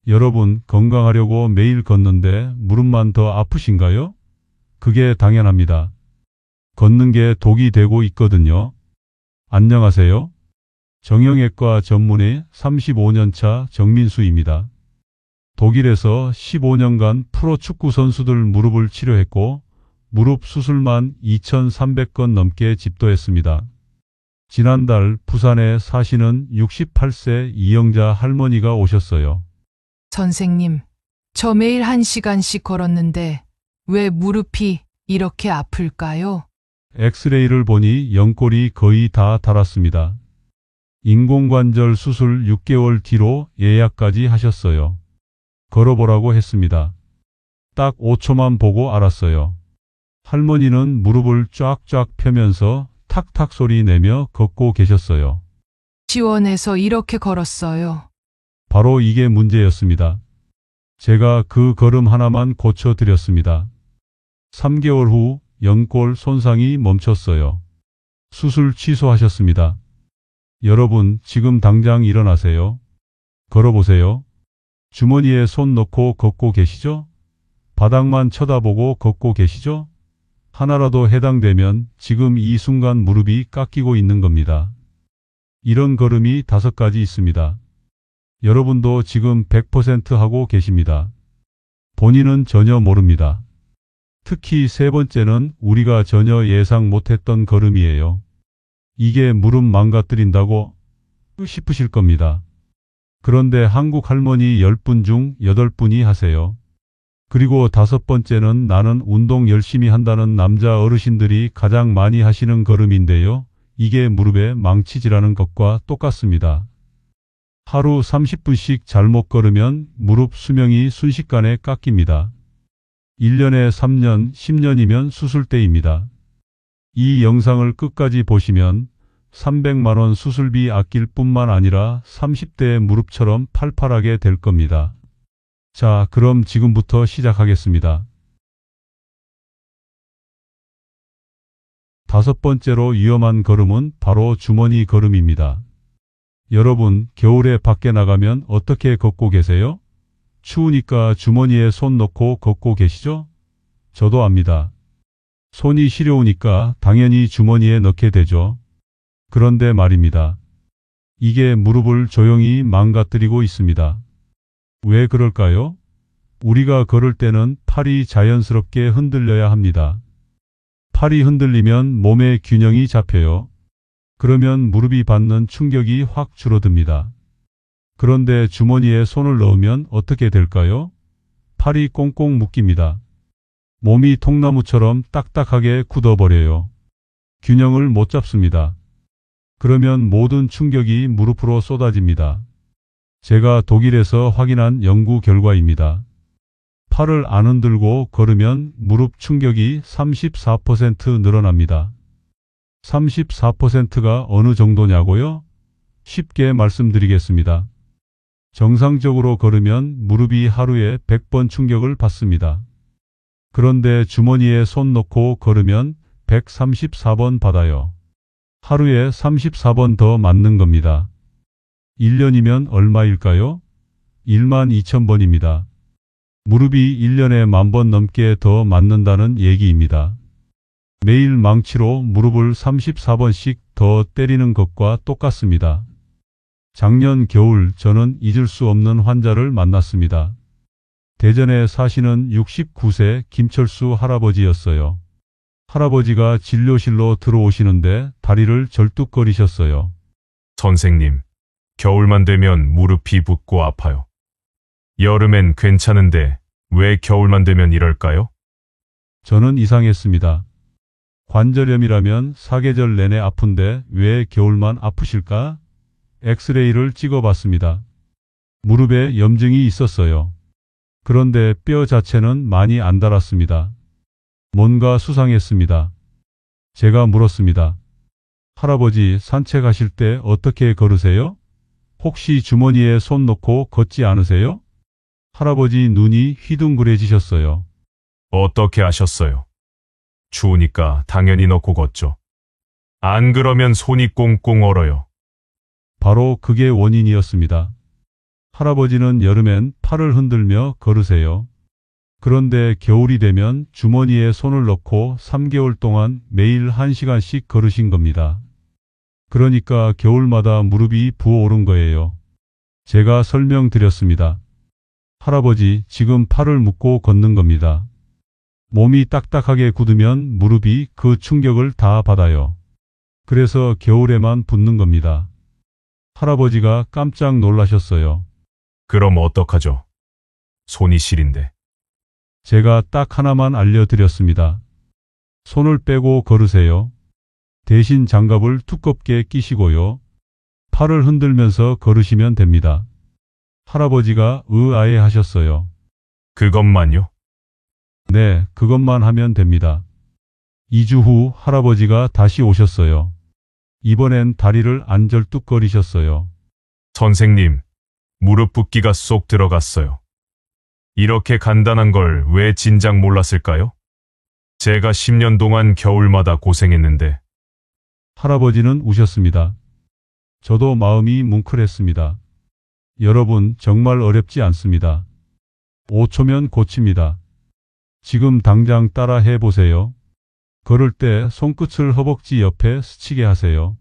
여러분, 건강하려고 매일 걷는데 무릎만 더 아프신가요? 그게 당연합니다. 걷는 게 독이 되고 있거든요. 안녕하세요. 정형외과 전문의 35년차 정민수입니다. 독일에서 15년간 프로축구 선수들 무릎을 치료했고 무릎 수술만 2,300건 넘게 집도했습니다. 지난달 부산에 사시는 68세 이영자 할머니가 오셨어요. 선생님, 저 매일 1시간씩 걸었는데 왜 무릎이 이렇게 아플까요? 엑스레이를 보니 연골이 거의 다 닳았습니다. 인공관절 수술 6개월 뒤로 예약까지 하셨어요. 걸어보라고 했습니다. 딱 5초만 보고 알았어요. 할머니는 무릎을 쫙쫙 펴면서 탁탁 소리 내며 걷고 계셨어요. 지원해서 이렇게 걸었어요. 바로 이게 문제였습니다. 제가 그 걸음 하나만 고쳐드렸습니다. 3개월 후 연골 손상이 멈췄어요. 수술 취소하셨습니다. 여러분, 지금 당장 일어나세요. 걸어보세요. 주머니에 손 넣고 걷고 계시죠? 바닥만 쳐다보고 걷고 계시죠? 하나라도 해당되면 지금 이 순간 무릎이 깎이고 있는 겁니다. 이런 걸음이 5가지 있습니다. 여러분도 지금 100% 하고 계십니다. 본인은 전혀 모릅니다. 특히 3번째는 우리가 전혀 예상 못했던 걸음이에요. 이게 무릎 망가뜨린다고 싶으실 겁니다. 그런데 한국 할머니 10분 중 8분이 하세요. 그리고 5번째는 나는 운동 열심히 한다는 남자 어르신들이 가장 많이 하시는 걸음인데요. 이게 무릎에 망치질하는 것과 똑같습니다. 하루 30분씩 잘못 걸으면 무릎 수명이 순식간에 깎입니다. 1년에 3년, 10년이면 수술때입니다. 이 영상을 끝까지 보시면 300만 원 수술비 아낄 뿐만 아니라 30대의 무릎처럼 팔팔하게 될 겁니다. 자, 그럼 지금부터 시작하겠습니다. 5번째로 위험한 걸음은 바로 주머니 걸음입니다. 여러분, 겨울에 밖에 나가면 어떻게 걷고 계세요? 추우니까 주머니에 손 넣고 걷고 계시죠? 저도 압니다. 손이 시려우니까 당연히 주머니에 넣게 되죠. 그런데 말입니다. 이게 무릎을 조용히 망가뜨리고 있습니다. 왜 그럴까요? 우리가 걸을 때는 팔이 자연스럽게 흔들려야 합니다. 팔이 흔들리면 몸의 균형이 잡혀요. 그러면 무릎이 받는 충격이 확 줄어듭니다. 그런데 주머니에 손을 넣으면 어떻게 될까요? 팔이 꽁꽁 묶입니다. 몸이 통나무처럼 딱딱하게 굳어버려요. 균형을 못 잡습니다. 그러면 모든 충격이 무릎으로 쏟아집니다. 제가 독일에서 확인한 연구 결과입니다. 팔을 안 흔들고 걸으면 무릎 충격이 34% 늘어납니다. 34%가 어느 정도냐고요? 쉽게 말씀드리겠습니다. 정상적으로 걸으면 무릎이 하루에 100번 충격을 받습니다. 그런데 주머니에 손 넣고 걸으면 134번 받아요. 하루에 34번 더 맞는 겁니다. 1년이면 얼마일까요? 12,000번입니다. 무릎이 1년에 10,000번 넘게 더 맞는다는 얘기입니다. 매일 망치로 무릎을 34번씩 더 때리는 것과 똑같습니다. 작년 겨울 저는 잊을 수 없는 환자를 만났습니다. 대전에 사시는 69세 김철수 할아버지였어요. 할아버지가 진료실로 들어오시는데 다리를 절뚝거리셨어요. 선생님, 겨울만 되면 무릎이 붓고 아파요. 여름엔 괜찮은데 왜 겨울만 되면 이럴까요? 저는 이상했습니다. 관절염이라면 사계절 내내 아픈데 왜 겨울만 아프실까? 엑스레이를 찍어봤습니다. 무릎에 염증이 있었어요. 그런데 뼈 자체는 많이 안 닳았습니다. 뭔가 수상했습니다. 제가 물었습니다. 할아버지, 산책하실 때 어떻게 걸으세요? 혹시 주머니에 손 넣고 걷지 않으세요? 할아버지 눈이 휘둥그레지셨어요. 어떻게 하셨어요? 추우니까 당연히 넣고 걷죠. 안 그러면 손이 꽁꽁 얼어요. 바로 그게 원인이었습니다. 할아버지는 여름엔 팔을 흔들며 걸으세요. 그런데 겨울이 되면 주머니에 손을 넣고 3개월 동안 매일 1시간씩 걸으신 겁니다. 그러니까 겨울마다 무릎이 부어오른 거예요. 제가 설명드렸습니다. 할아버지, 지금 팔을 묶고 걷는 겁니다. 몸이 딱딱하게 굳으면 무릎이 그 충격을 다 받아요. 그래서 겨울에만 붓는 겁니다. 할아버지가 깜짝 놀라셨어요. 그럼 어떡하죠? 손이 시린데. 제가 딱 하나만 알려드렸습니다. 손을 빼고 걸으세요. 대신 장갑을 두껍게 끼시고요. 팔을 흔들면서 걸으시면 됩니다. 할아버지가 의아해 하셨어요. 그것만요? 네, 그것만 하면 됩니다. 2주 후 할아버지가 다시 오셨어요. 이번엔 다리를 안절뚝거리셨어요. 선생님, 무릎 붓기가 쏙 들어갔어요. 이렇게 간단한 걸 왜 진작 몰랐을까요? 제가 10년 동안 겨울마다 고생했는데. 할아버지는 우셨습니다. 저도 마음이 뭉클했습니다. 여러분, 정말 어렵지 않습니다. 5초면 고칩니다. 지금 당장 따라 해보세요. 걸을 때 손끝을 허벅지 옆에 스치게 하세요.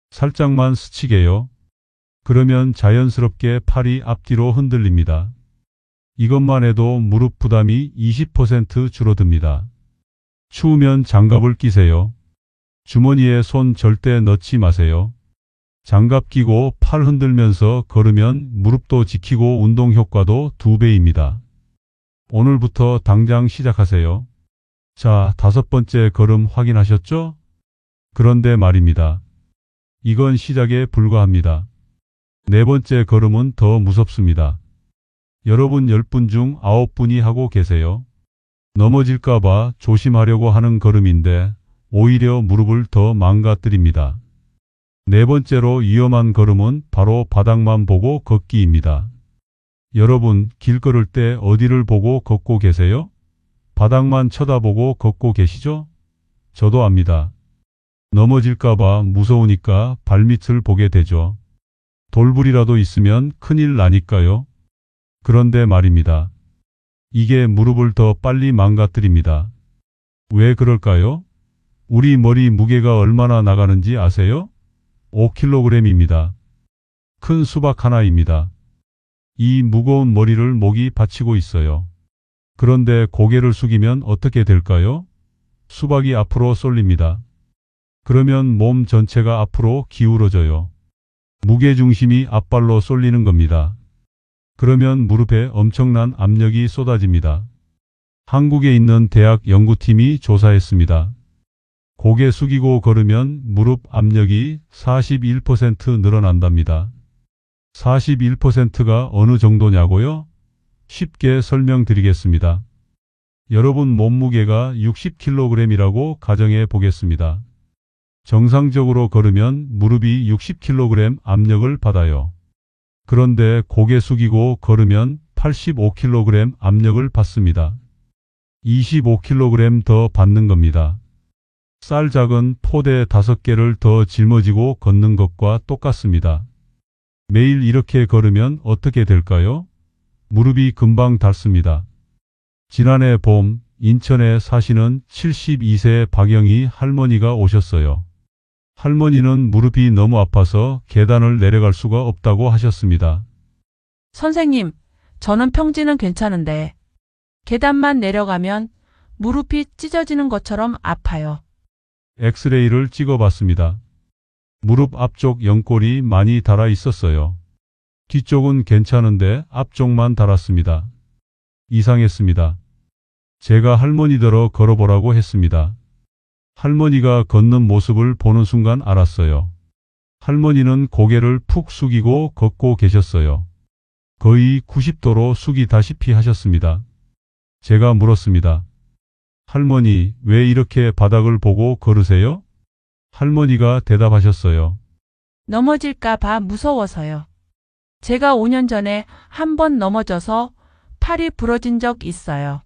살짝만 스치게요. 그러면 자연스럽게 팔이 앞뒤로 흔들립니다. 이것만 해도 무릎 부담이 20% 줄어듭니다. 추우면 장갑을 끼세요. 주머니에 손 절대 넣지 마세요. 장갑 끼고 팔 흔들면서 걸으면 무릎도 지키고 운동 효과도 2배입니다. 오늘부터 당장 시작하세요. 자, 5번째 걸음 확인하셨죠? 그런데 말입니다. 이건 시작에 불과합니다. 4번째 걸음은 더 무섭습니다. 여러분 10분 중 9분이 하고 계세요. 넘어질까봐 조심하려고 하는 걸음인데 오히려 무릎을 더 망가뜨립니다. 4번째로 위험한 걸음은 바로 바닥만 보고 걷기입니다. 여러분, 길 걸을 때 어디를 보고 걷고 계세요? 바닥만 쳐다보고 걷고 계시죠? 저도 압니다. 넘어질까봐 무서우니까 발밑을 보게 되죠. 돌불이라도 있으면 큰일 나니까요. 그런데 말입니다. 이게 무릎을 더 빨리 망가뜨립니다. 왜 그럴까요? 우리 머리 무게가 얼마나 나가는지 아세요? 5kg입니다. 큰 수박 하나입니다. 이 무거운 머리를 목이 받치고 있어요. 그런데 고개를 숙이면 어떻게 될까요? 수박이 앞으로 쏠립니다. 그러면 몸 전체가 앞으로 기울어져요. 무게중심이 앞발로 쏠리는 겁니다. 그러면 무릎에 엄청난 압력이 쏟아집니다. 한국에 있는 대학 연구팀이 조사했습니다. 고개 숙이고 걸으면 무릎 압력이 41% 늘어난답니다. 41%가 어느 정도냐고요? 쉽게 설명드리겠습니다. 여러분 몸무게가 60kg이라고 가정해 보겠습니다. 정상적으로 걸으면 무릎이 60kg 압력을 받아요. 그런데 고개 숙이고 걸으면 85kg 압력을 받습니다. 25kg 더 받는 겁니다. 쌀 작은 포대 5개를 더 짊어지고 걷는 것과 똑같습니다. 매일 이렇게 걸으면 어떻게 될까요? 무릎이 금방 닳습니다. 지난해 봄 인천에 사시는 72세 박영희 할머니가 오셨어요. 할머니는 무릎이 너무 아파서 계단을 내려갈 수가 없다고 하셨습니다. 선생님, 저는 평지는 괜찮은데 계단만 내려가면 무릎이 찢어지는 것처럼 아파요. 엑스레이를 찍어봤습니다. 무릎 앞쪽 연골이 많이 닳아 있었어요. 뒤쪽은 괜찮은데 앞쪽만 닳았습니다. 이상했습니다. 제가 할머니더러 걸어보라고 했습니다. 할머니가 걷는 모습을 보는 순간 알았어요. 할머니는 고개를 푹 숙이고 걷고 계셨어요. 거의 90도로 숙이다시피 하셨습니다. 제가 물었습니다. 할머니, 왜 이렇게 바닥을 보고 걸으세요? 할머니가 대답하셨어요. 넘어질까 봐 무서워서요. 제가 5년 전에 한 번 넘어져서 팔이 부러진 적 있어요.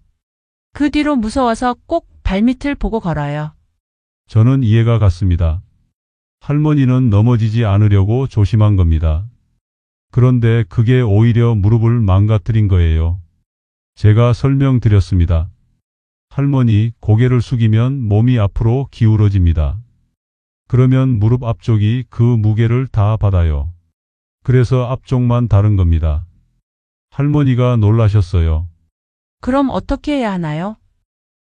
그 뒤로 무서워서 꼭 발밑을 보고 걸어요. 저는 이해가 갔습니다. 할머니는 넘어지지 않으려고 조심한 겁니다. 그런데 그게 오히려 무릎을 망가뜨린 거예요. 제가 설명드렸습니다. 할머니, 고개를 숙이면 몸이 앞으로 기울어집니다. 그러면 무릎 앞쪽이 그 무게를 다 받아요. 그래서 앞쪽만 다른 겁니다. 할머니가 놀라셨어요. 그럼 어떻게 해야 하나요?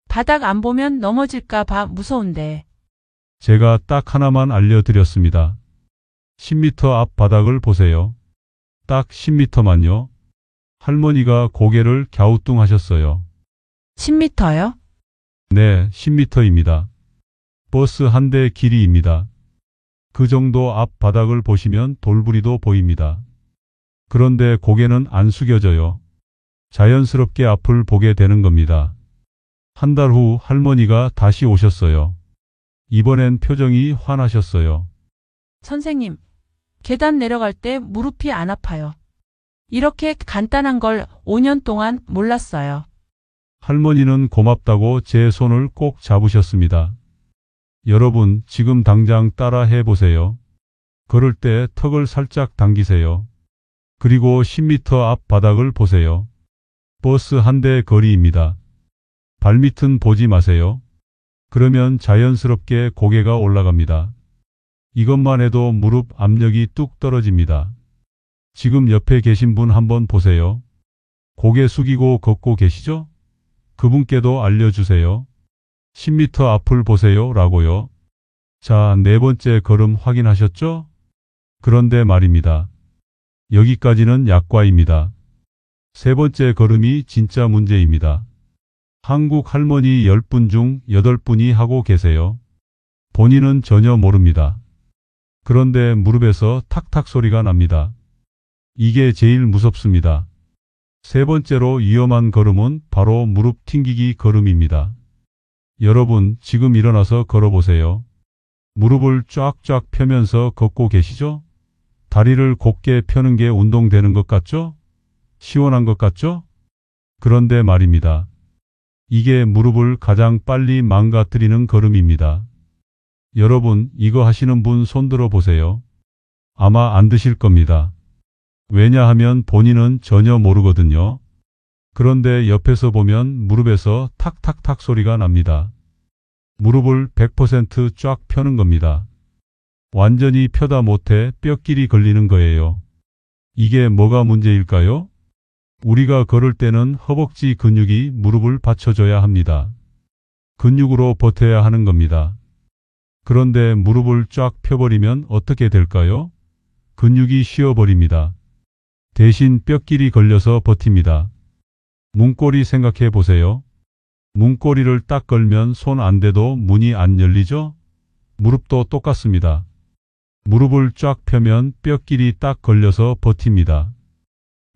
바닥 안 보면 넘어질까 봐 무서운데. 제가 딱 하나만 알려드렸습니다. 10m 앞 바닥을 보세요. 딱 10m만요. 할머니가 고개를 갸우뚱하셨어요. 10m요? 네, 10m입니다. 버스 한 대 길이입니다. 그 정도 앞 바닥을 보시면 돌부리도 보입니다. 그런데 고개는 안 숙여져요. 자연스럽게 앞을 보게 되는 겁니다. 한 달 후 할머니가 다시 오셨어요. 이번엔 표정이 환하셨어요. 선생님, 계단 내려갈 때 무릎이 안 아파요. 이렇게 간단한 걸 5년 동안 몰랐어요. 할머니는 고맙다고 제 손을 꼭 잡으셨습니다. 여러분, 지금 당장 따라 해보세요. 걸을 때 턱을 살짝 당기세요. 그리고 10m 앞 바닥을 보세요. 버스 한 대 거리입니다. 발밑은 보지 마세요. 그러면 자연스럽게 고개가 올라갑니다. 이것만 해도 무릎 압력이 뚝 떨어집니다. 지금 옆에 계신 분 한번 보세요. 고개 숙이고 걷고 계시죠? 그분께도 알려주세요. 10m 앞을 보세요 라고요. 자, 네 번째 걸음 확인하셨죠? 그런데 말입니다. 여기까지는 약과입니다. 세 번째 걸음이 진짜 문제입니다. 한국 할머니 10분 중 8분이 하고 계세요. 본인은 전혀 모릅니다. 그런데 무릎에서 탁탁 소리가 납니다. 이게 제일 무섭습니다. 세 번째로 위험한 걸음은 바로 무릎 튕기기 걸음입니다. 여러분, 지금 일어나서 걸어보세요. 무릎을 쫙쫙 펴면서 걷고 계시죠? 다리를 곧게 펴는 게 운동되는 것 같죠? 시원한 것 같죠? 그런데 말입니다. 이게 무릎을 가장 빨리 망가뜨리는 걸음입니다. 여러분, 이거 하시는 분 손들어 보세요. 아마 안 드실 겁니다. 왜냐하면 본인은 전혀 모르거든요. 그런데 옆에서 보면 무릎에서 탁탁탁 소리가 납니다. 무릎을 100% 쫙 펴는 겁니다. 완전히 펴다 못해 뼈끼리 걸리는 거예요. 이게 뭐가 문제일까요? 우리가 걸을 때는 허벅지 근육이 무릎을 받쳐줘야 합니다. 근육으로 버텨야 하는 겁니다. 그런데 무릎을 쫙 펴버리면 어떻게 될까요? 근육이 쉬어버립니다. 대신 뼈끼리 걸려서 버팁니다. 문고리 생각해 보세요. 문고리를 딱 걸면 손 안 대도 문이 안 열리죠? 무릎도 똑같습니다. 무릎을 쫙 펴면 뼈끼리 딱 걸려서 버팁니다.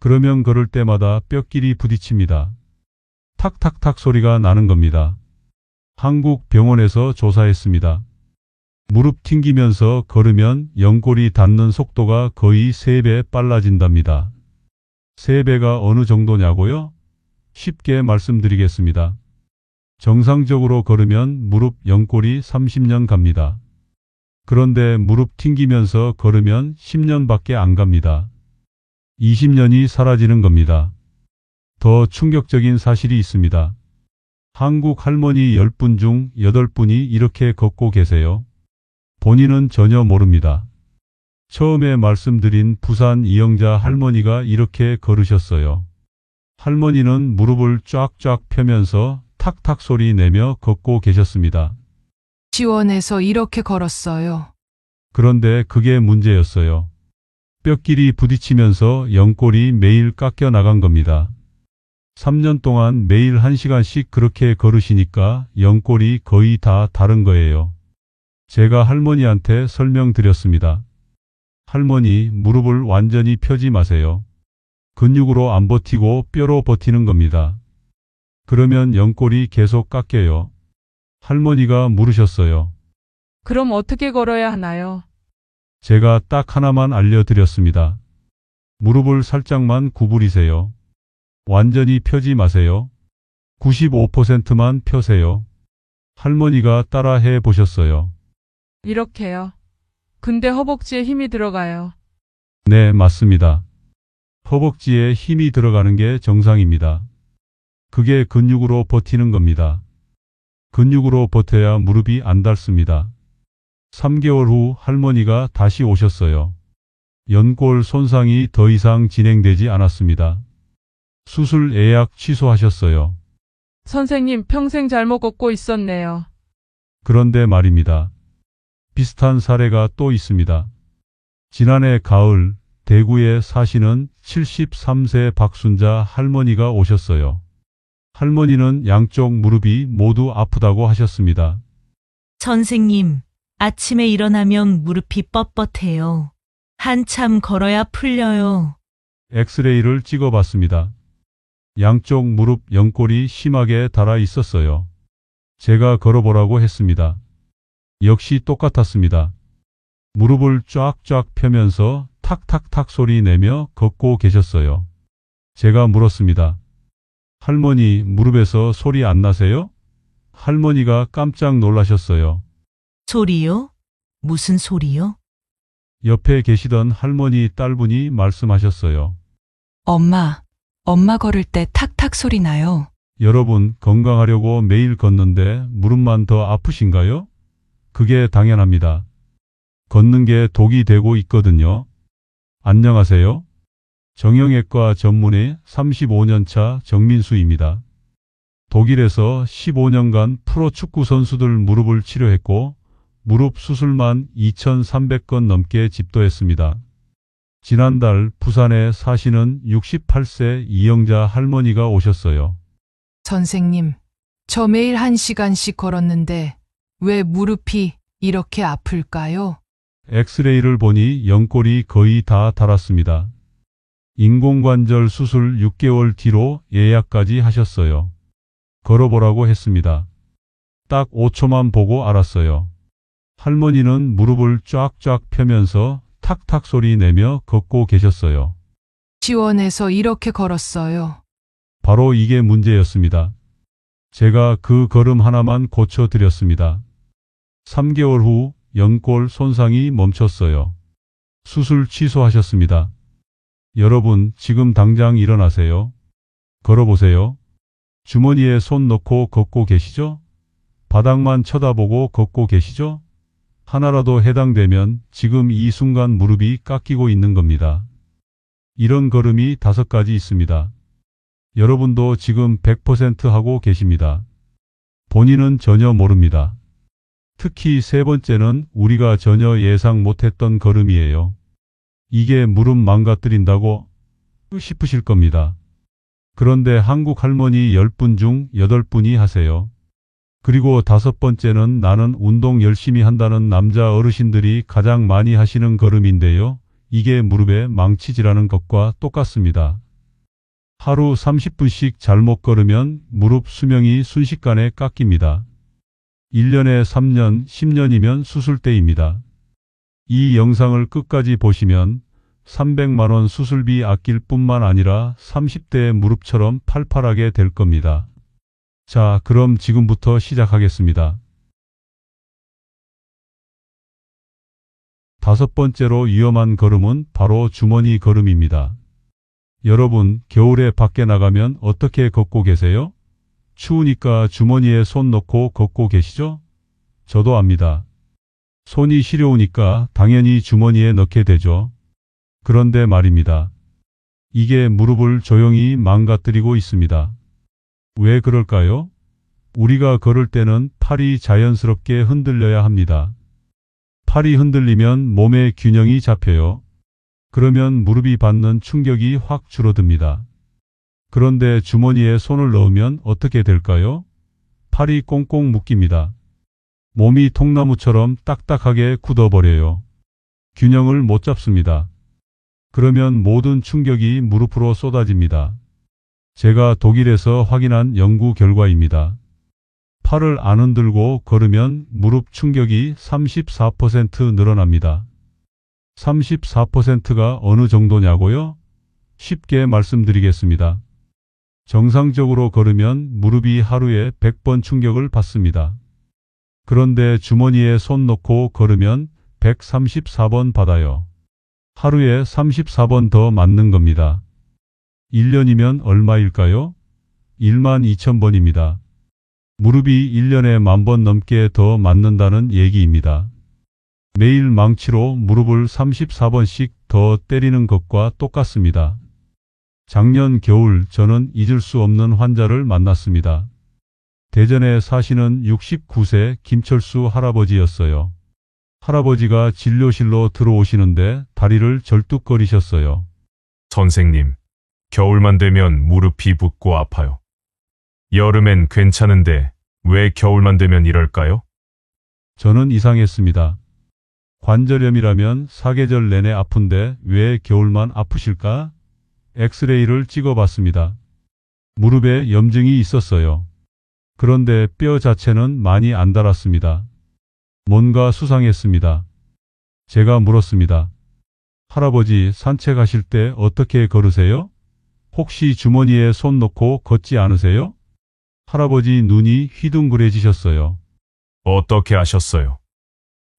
그러면 걸을 때마다 뼈끼리 부딪힙니다. 탁탁탁 소리가 나는 겁니다. 한국 병원에서 조사했습니다. 무릎 튕기면서 걸으면 연골이 닿는 속도가 거의 3배 빨라진답니다. 3배가 어느 정도냐고요? 쉽게 말씀드리겠습니다. 정상적으로 걸으면 무릎 연골이 30년 갑니다. 그런데 무릎 튕기면서 걸으면 10년밖에 안 갑니다. 20년이 사라지는 겁니다. 더 충격적인 사실이 있습니다. 한국 할머니 10분 중 8분이 이렇게 걷고 계세요. 본인은 전혀 모릅니다. 처음에 말씀드린 부산 이영자 할머니가 이렇게 걸으셨어요. 할머니는 무릎을 쫙쫙 펴면서 탁탁 소리 내며 걷고 계셨습니다. 지원해서 이렇게 걸었어요. 그런데 그게 문제였어요. 뼈끼리 부딪히면서 연골이 매일 깎여 나간 겁니다. 3년 동안 매일 1시간씩 그렇게 걸으시니까 연골이 거의 다 다른 거예요. 제가 할머니한테 설명드렸습니다. 할머니, 무릎을 완전히 펴지 마세요. 근육으로 안 버티고 뼈로 버티는 겁니다. 그러면 연골이 계속 깎여요. 할머니가 물으셨어요. 그럼 어떻게 걸어야 하나요? 제가 딱 하나만 알려드렸습니다. 무릎을 살짝만 구부리세요. 완전히 펴지 마세요. 95%만 펴세요. 할머니가 따라 해 보셨어요. 이렇게요. 근데 허벅지에 힘이 들어가요. 네, 맞습니다. 허벅지에 힘이 들어가는 게 정상입니다. 그게 근육으로 버티는 겁니다. 근육으로 버텨야 무릎이 안 닳습니다. 3개월 후 할머니가 다시 오셨어요. 연골 손상이 더 이상 진행되지 않았습니다. 수술 예약 취소하셨어요. 선생님 평생 잘못 걷고 있었네요. 그런데 말입니다. 비슷한 사례가 또 있습니다. 지난해 가을 대구에 사시는 73세 박순자 할머니가 오셨어요. 할머니는 양쪽 무릎이 모두 아프다고 하셨습니다. 선생님, 아침에 일어나면 무릎이 뻣뻣해요. 한참 걸어야 풀려요. 엑스레이를 찍어봤습니다. 양쪽 무릎 연골이 심하게 닳아 있었어요. 제가 걸어보라고 했습니다. 역시 똑같았습니다. 무릎을 쫙쫙 펴면서 탁탁탁 소리 내며 걷고 계셨어요. 제가 물었습니다. 할머니, 무릎에서 소리 안 나세요? 할머니가 깜짝 놀라셨어요. 소리요? 무슨 소리요? 옆에 계시던 할머니 딸분이 말씀하셨어요. 엄마 걸을 때 탁탁 소리 나요. 여러분, 건강하려고 매일 걷는데 무릎만 더 아프신가요? 그게 당연합니다. 걷는 게 독이 되고 있거든요. 안녕하세요. 정형외과 전문의 35년차 정민수입니다. 독일에서 15년간 프로축구 선수들 무릎을 치료했고 무릎 수술만 2,300건 넘게 집도했습니다. 지난달 부산에 사시는 68세 이영자 할머니가 오셨어요. 선생님, 저 매일 1시간씩 걸었는데 왜 무릎이 이렇게 아플까요? 엑스레이를 보니 연골이 거의 다 닳았습니다. 인공관절 수술 6개월 뒤로 예약까지 하셨어요. 걸어보라고 했습니다. 딱 5초만 보고 알았어요. 할머니는 무릎을 쫙쫙 펴면서 탁탁 소리 내며 걷고 계셨어요. 지원해서 이렇게 걸었어요. 바로 이게 문제였습니다. 제가 그 걸음 하나만 고쳐드렸습니다. 3개월 후 연골 손상이 멈췄어요. 수술 취소하셨습니다. 여러분, 지금 당장 일어나세요. 걸어보세요. 주머니에 손 넣고 걷고 계시죠? 바닥만 쳐다보고 걷고 계시죠? 하나라도 해당되면 지금 이 순간 무릎이 깎이고 있는 겁니다. 이런 걸음이 5가지 있습니다. 여러분도 지금 100% 하고 계십니다. 본인은 전혀 모릅니다. 특히 세 번째는 우리가 전혀 예상 못했던 걸음이에요. 이게 무릎 망가뜨린다고 싶으실 겁니다. 그런데 한국 할머니 10분 중 8분이 하세요. 그리고 5번째는 나는 운동 열심히 한다는 남자 어르신들이 가장 많이 하시는 걸음인데요. 이게 무릎에 망치질하는 것과 똑같습니다. 하루 30분씩 잘못 걸으면 무릎 수명이 순식간에 깎입니다. 1년에 3년, 10년이면 수술 때입니다. 이 영상을 끝까지 보시면 300만 원 수술비 아낄 뿐만 아니라 30대의 무릎처럼 팔팔하게 될 겁니다. 자, 그럼 지금부터 시작하겠습니다. 5번째로 위험한 걸음은 바로 주머니 걸음입니다. 여러분, 겨울에 밖에 나가면 어떻게 걷고 계세요? 추우니까 주머니에 손 넣고 걷고 계시죠? 저도 압니다. 손이 시려우니까 당연히 주머니에 넣게 되죠. 그런데 말입니다. 이게 무릎을 조용히 망가뜨리고 있습니다. 왜 그럴까요? 우리가 걸을 때는 팔이 자연스럽게 흔들려야 합니다. 팔이 흔들리면 몸의 균형이 잡혀요. 그러면 무릎이 받는 충격이 확 줄어듭니다. 그런데 주머니에 손을 넣으면 어떻게 될까요? 팔이 꽁꽁 묶입니다. 몸이 통나무처럼 딱딱하게 굳어버려요. 균형을 못 잡습니다. 그러면 모든 충격이 무릎으로 쏟아집니다. 제가 독일에서 확인한 연구 결과입니다. 팔을 안 흔들고 걸으면 무릎 충격이 34% 늘어납니다. 34%가 어느 정도냐고요? 쉽게 말씀드리겠습니다. 정상적으로 걸으면 무릎이 하루에 100번 충격을 받습니다. 그런데 주머니에 손 넣고 걸으면 134번 받아요. 하루에 34번 더 맞는 겁니다. 1년이면 얼마일까요? 12,000번입니다. 무릎이 1년에 10,000번 넘게 더 맞는다는 얘기입니다. 매일 망치로 무릎을 34번씩 더 때리는 것과 똑같습니다. 작년 겨울 저는 잊을 수 없는 환자를 만났습니다. 대전에 사시는 69세 김철수 할아버지였어요. 할아버지가 진료실로 들어오시는데 다리를 절뚝거리셨어요. 선생님, 겨울만 되면 무릎이 붓고 아파요. 여름엔 괜찮은데 왜 겨울만 되면 이럴까요? 저는 이상했습니다. 관절염이라면 사계절 내내 아픈데 왜 겨울만 아프실까? 엑스레이를 찍어봤습니다. 무릎에 염증이 있었어요. 그런데 뼈 자체는 많이 안 닳았습니다. 뭔가 수상했습니다. 제가 물었습니다. 할아버지 산책하실 때 어떻게 걸으세요? 혹시 주머니에 손 넣고 걷지 않으세요? 할아버지 눈이 휘둥그레지셨어요. 어떻게 하셨어요?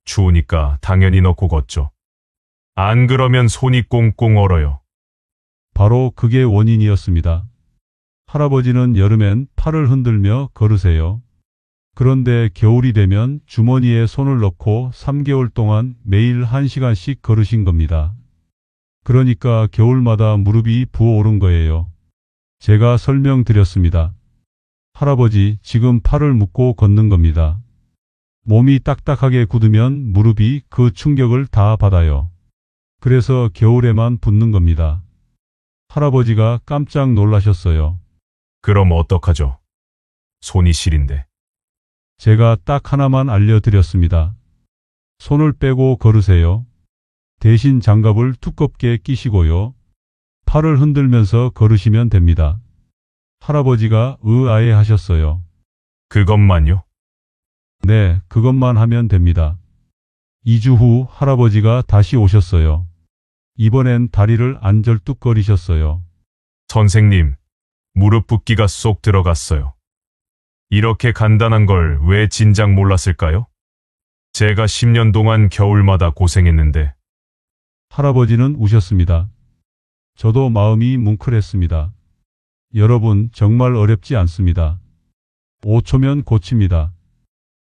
추우니까 당연히 넣고 걷죠. 안 그러면 손이 꽁꽁 얼어요. 바로 그게 원인이었습니다. 할아버지는 여름엔 팔을 흔들며 걸으세요. 그런데 겨울이 되면 주머니에 손을 넣고 3개월 동안 매일 1시간씩 걸으신 겁니다. 그러니까 겨울마다 무릎이 부어오른 거예요. 제가 설명드렸습니다. 할아버지, 지금 팔을 묶고 걷는 겁니다. 몸이 딱딱하게 굳으면 무릎이 그 충격을 다 받아요. 그래서 겨울에만 붓는 겁니다. 할아버지가 깜짝 놀라셨어요. 그럼 어떡하죠? 손이 시린데. 제가 딱 하나만 알려드렸습니다. 손을 빼고 걸으세요. 대신 장갑을 두껍게 끼시고요. 팔을 흔들면서 걸으시면 됩니다. 할아버지가 의아해 하셨어요. 그것만요? 네, 그것만 하면 됩니다. 2주 후 할아버지가 다시 오셨어요. 이번엔 다리를 안 절뚝거리셨어요. 선생님, 무릎 붓기가 쏙 들어갔어요. 이렇게 간단한 걸 왜 진작 몰랐을까요? 제가 10년 동안 겨울마다 고생했는데. 할아버지는 우셨습니다. 저도 마음이 뭉클했습니다. 여러분, 정말 어렵지 않습니다. 5초면 고칩니다.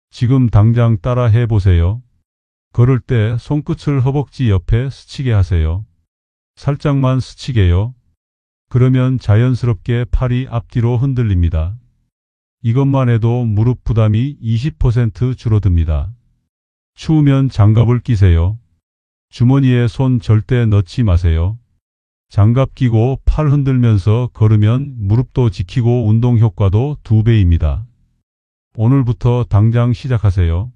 지금 당장 따라 해보세요. 걸을 때 손끝을 허벅지 옆에 스치게 하세요. 살짝만 스치게요. 그러면 자연스럽게 팔이 앞뒤로 흔들립니다. 이것만 해도 무릎 부담이 20% 줄어듭니다. 추우면 장갑을 끼세요. 주머니에 손 절대 넣지 마세요. 장갑 끼고 팔 흔들면서 걸으면 무릎도 지키고 운동 효과도 2배입니다. 오늘부터 당장 시작하세요.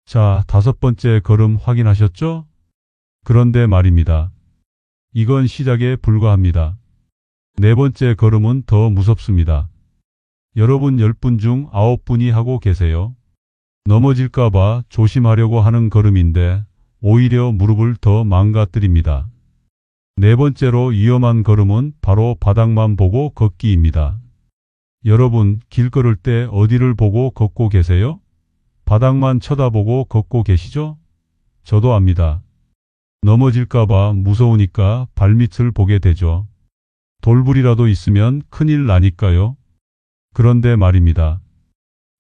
자, 5번째 걸음 확인하셨죠? 그런데 말입니다. 이건 시작에 불과합니다. 4번째 걸음은 더 무섭습니다. 여러분 10분 중 9분이 하고 계세요. 넘어질까봐 조심하려고 하는 걸음인데 오히려 무릎을 더 망가뜨립니다. 4번째로 위험한 걸음은 바로 바닥만 보고 걷기입니다. 여러분, 길 걸을 때 어디를 보고 걷고 계세요? 바닥만 쳐다보고 걷고 계시죠? 저도 압니다. 넘어질까봐 무서우니까 발밑을 보게 되죠. 돌불이라도 있으면 큰일 나니까요. 그런데 말입니다.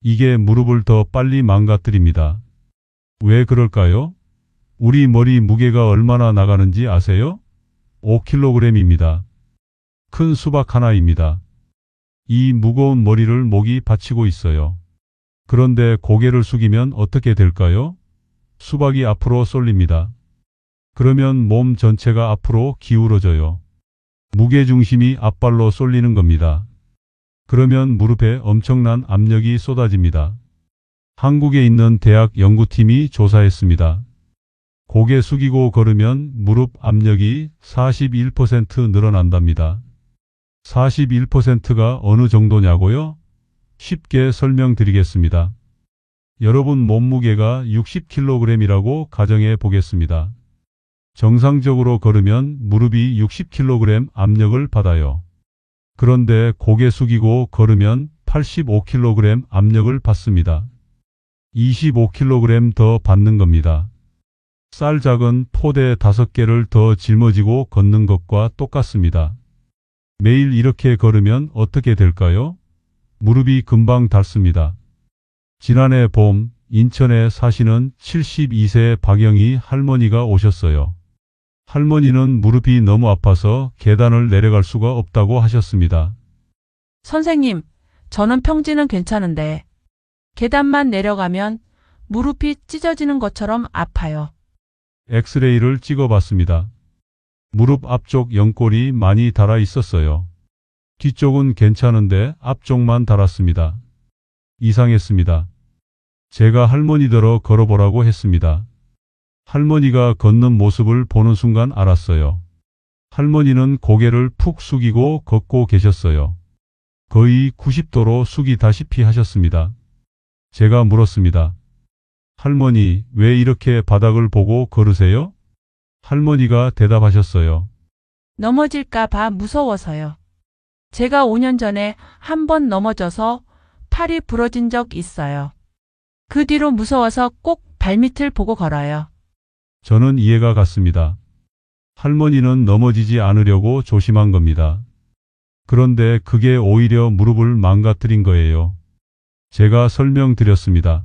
이게 무릎을 더 빨리 망가뜨립니다. 왜 그럴까요? 우리 머리 무게가 얼마나 나가는지 아세요? 5kg입니다. 큰 수박 하나입니다. 이 무거운 머리를 목이 받치고 있어요. 그런데 고개를 숙이면 어떻게 될까요? 수박이 앞으로 쏠립니다. 그러면 몸 전체가 앞으로 기울어져요. 무게중심이 앞발로 쏠리는 겁니다. 그러면 무릎에 엄청난 압력이 쏟아집니다. 한국에 있는 대학 연구팀이 조사했습니다. 고개 숙이고 걸으면 무릎 압력이 41% 늘어난답니다. 41%가 어느 정도냐고요? 쉽게 설명드리겠습니다. 여러분 몸무게가 60kg이라고 가정해 보겠습니다. 정상적으로 걸으면 무릎이 60kg 압력을 받아요. 그런데 고개 숙이고 걸으면 85kg 압력을 받습니다. 25kg 더 받는 겁니다. 쌀 작은 포대 5개를 더 짊어지고 걷는 것과 똑같습니다. 매일 이렇게 걸으면 어떻게 될까요? 무릎이 금방 닳습니다. 지난해 봄 인천에 사시는 72세 박영희 할머니가 오셨어요. 할머니는 무릎이 너무 아파서 계단을 내려갈 수가 없다고 하셨습니다. 선생님, 저는 평지는 괜찮은데 계단만 내려가면 무릎이 찢어지는 것처럼 아파요. 엑스레이를 찍어봤습니다. 무릎 앞쪽 연골이 많이 닳아 있었어요. 뒤쪽은 괜찮은데 앞쪽만 닳았습니다. 이상했습니다. 제가 할머니더러 걸어보라고 했습니다. 할머니가 걷는 모습을 보는 순간 알았어요. 할머니는 고개를 푹 숙이고 걷고 계셨어요. 거의 90도로 숙이다시피 하셨습니다. 제가 물었습니다. 할머니, 왜 이렇게 바닥을 보고 걸으세요? 할머니가 대답하셨어요. 넘어질까봐 무서워서요. 제가 5년 전에 한 번 넘어져서 팔이 부러진 적 있어요. 그 뒤로 무서워서 꼭 발밑을 보고 걸어요. 저는 이해가 갔습니다. 할머니는 넘어지지 않으려고 조심한 겁니다. 그런데 그게 오히려 무릎을 망가뜨린 거예요. 제가 설명드렸습니다.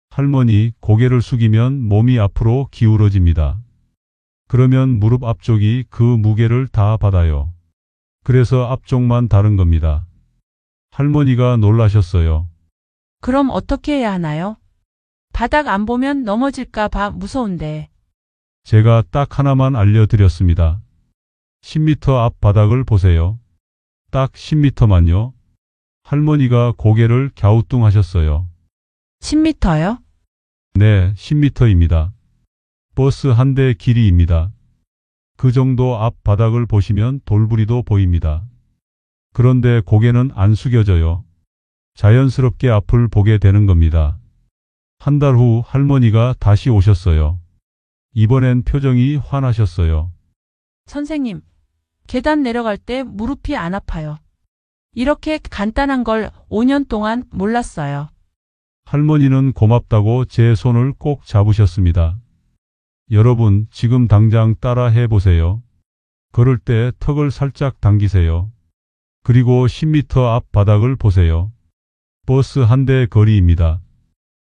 할머니, 고개를 숙이면 몸이 앞으로 기울어집니다. 그러면 무릎 앞쪽이 그 무게를 다 받아요. 그래서 앞쪽만 다른 겁니다. 할머니가 놀라셨어요. 그럼 어떻게 해야 하나요? 바닥 안 보면 넘어질까봐 무서운데. 제가 딱 하나만 알려드렸습니다. 10m 앞 바닥을 보세요. 딱 10m만요. 할머니가 고개를 갸우뚱하셨어요. 10m요? 네, 10m입니다. 버스 한 대 길이입니다. 그 정도 앞 바닥을 보시면 돌부리도 보입니다. 그런데 고개는 안 숙여져요. 자연스럽게 앞을 보게 되는 겁니다. 한 달 후 할머니가 다시 오셨어요. 이번엔 표정이 환하셨어요. 선생님, 계단 내려갈 때 무릎이 안 아파요. 이렇게 간단한 걸 5년 동안 몰랐어요. 할머니는 고맙다고 제 손을 꼭 잡으셨습니다. 여러분, 지금 당장 따라 해보세요. 걸을 때 턱을 살짝 당기세요. 그리고 10m 앞 바닥을 보세요. 버스 한 대 거리입니다.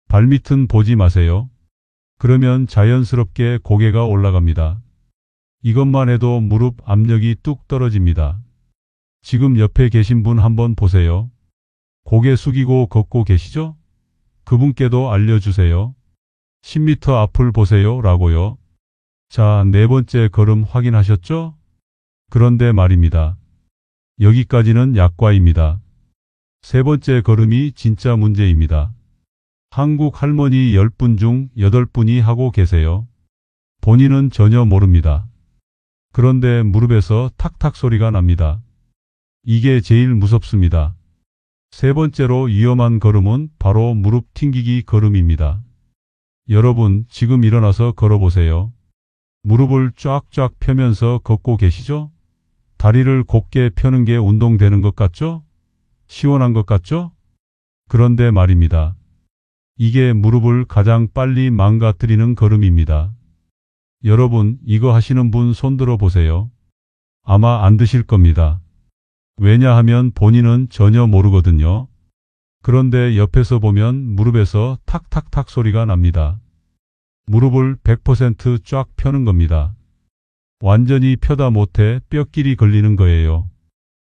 발밑은 보지 마세요. 그러면 자연스럽게 고개가 올라갑니다. 이것만 해도 무릎 압력이 뚝 떨어집니다. 지금 옆에 계신 분 한번 보세요. 고개 숙이고 걷고 계시죠? 그분께도 알려주세요. 10m 앞을 보세요 라고요. 자, 네 번째 걸음 확인하셨죠? 그런데 말입니다. 여기까지는 약과입니다. 세 번째 걸음이 진짜 문제입니다. 한국 할머니 10분 중 8분이 하고 계세요. 본인은 전혀 모릅니다. 그런데 무릎에서 탁탁 소리가 납니다. 이게 제일 무섭습니다. 세 번째로 위험한 걸음은 바로 무릎 튕기기 걸음입니다. 여러분, 지금 일어나서 걸어보세요. 무릎을 쫙쫙 펴면서 걷고 계시죠? 다리를 곧게 펴는 게 운동되는 것 같죠? 시원한 것 같죠? 그런데 말입니다. 이게 무릎을 가장 빨리 망가뜨리는 걸음입니다. 여러분, 이거 하시는 분 손들어 보세요. 아마 안 드실 겁니다. 왜냐하면 본인은 전혀 모르거든요. 그런데 옆에서 보면 무릎에서 탁탁탁 소리가 납니다. 무릎을 100% 쫙 펴는 겁니다. 완전히 펴다 못해 뼈끼리 걸리는 거예요.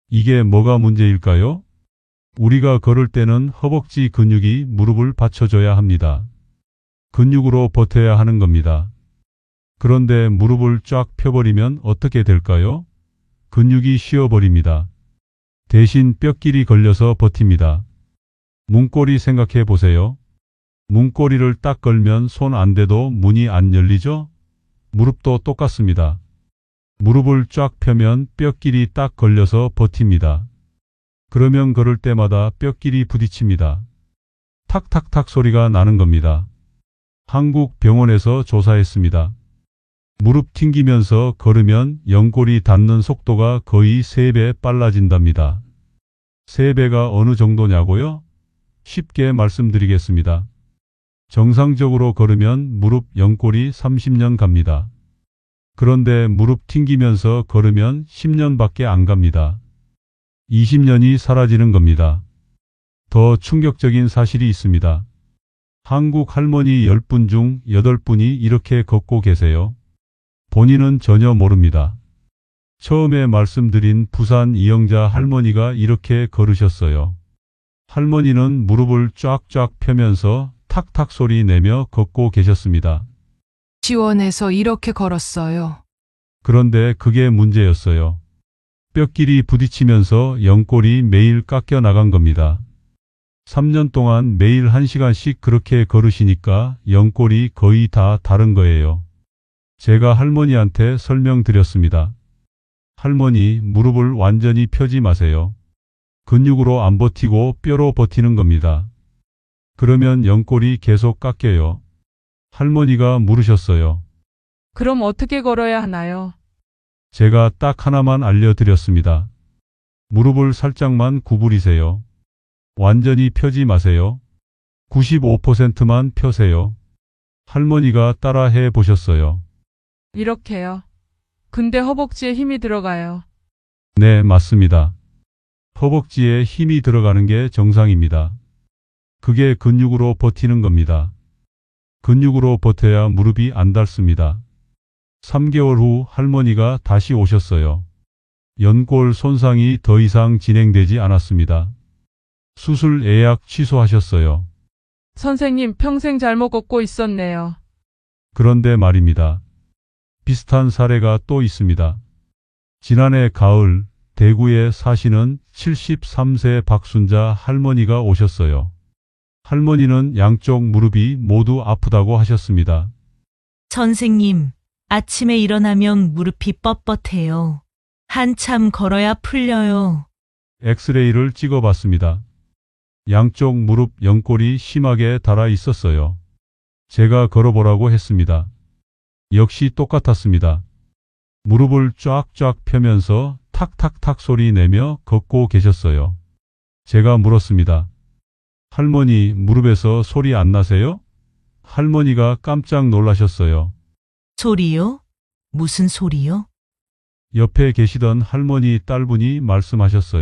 이게 뭐가 문제일까요? 우리가 걸을 때는 허벅지 근육이 무릎을 받쳐줘야 합니다. 근육으로 버텨야 하는 겁니다. 그런데 무릎을 쫙 펴버리면 어떻게 될까요? 근육이 쉬어버립니다. 대신 뼈끼리 걸려서 버팁니다. 문고리 생각해 보세요. 문고리를 딱 걸면 손 안 대도 문이 안 열리죠? 무릎도 똑같습니다. 무릎을 쫙 펴면 뼈끼리 딱 걸려서 버팁니다. 그러면 걸을 때마다 뼈끼리 부딪힙니다. 탁탁탁 소리가 나는 겁니다. 한국 병원에서 조사했습니다. 무릎 튕기면서 걸으면 연골이 닿는 속도가 거의 3배 빨라진답니다. 3배가 어느 정도냐고요? 쉽게 말씀드리겠습니다. 정상적으로 걸으면 무릎 연골이 30년 갑니다. 그런데 무릎 튕기면서 걸으면 10년밖에 안 갑니다. 20년이 사라지는 겁니다. 더 충격적인 사실이 있습니다. 한국 할머니 10분 중 8분이 이렇게 걷고 계세요. 본인은 전혀 모릅니다. 처음에 말씀드린 부산 이영자 할머니가 이렇게 걸으셨어요. 할머니는 무릎을 쫙쫙 펴면서 탁탁 소리 내며 걷고 계셨습니다. 지원해서 이렇게 걸었어요. 그런데 그게 문제였어요. 뼈끼리 부딪히면서 연골이 매일 깎여 나간 겁니다. 3년 동안 매일 1시간씩 그렇게 걸으시니까 연골이 거의 다 다른 거예요. 제가 할머니한테 설명드렸습니다. 할머니, 무릎을 완전히 펴지 마세요. 근육으로 안 버티고 뼈로 버티는 겁니다. 그러면 연골이 계속 깎여요. 할머니가 물으셨어요. 그럼 어떻게 걸어야 하나요? 제가 딱 하나만 알려드렸습니다. 무릎을 살짝만 구부리세요. 완전히 펴지 마세요. 95%만 펴세요. 할머니가 따라해 보셨어요. 이렇게요. 근데 허벅지에 힘이 들어가요. 네, 맞습니다. 허벅지에 힘이 들어가는 게 정상입니다. 그게 근육으로 버티는 겁니다. 근육으로 버텨야 무릎이 안 닳습니다. 3개월 후 할머니가 다시 오셨어요. 연골 손상이 더 이상 진행되지 않았습니다. 수술 예약 취소하셨어요. 선생님 평생 잘못 걷고 있었네요. 그런데 말입니다. 비슷한 사례가 또 있습니다. 지난해 가을 대구에 사시는 73세 박순자 할머니가 오셨어요. 할머니는 양쪽 무릎이 모두 아프다고 하셨습니다. 선생님, 아침에 일어나면 무릎이 뻣뻣해요. 한참 걸어야 풀려요. 엑스레이를 찍어봤습니다. 양쪽 무릎 연골이 심하게 닳아 있었어요. 제가 걸어보라고 했습니다. 역시 똑같았습니다. 무릎을 쫙쫙 펴면서 탁탁탁 소리 내며 걷고 계셨어요. 제가 물었습니다. 할머니, 무릎에서 소리 안 나세요? 할머니가 깜짝 놀라셨어요. 소리요? 무슨 소리요? 옆에 계시던 할머니 딸분이 말씀하셨어요.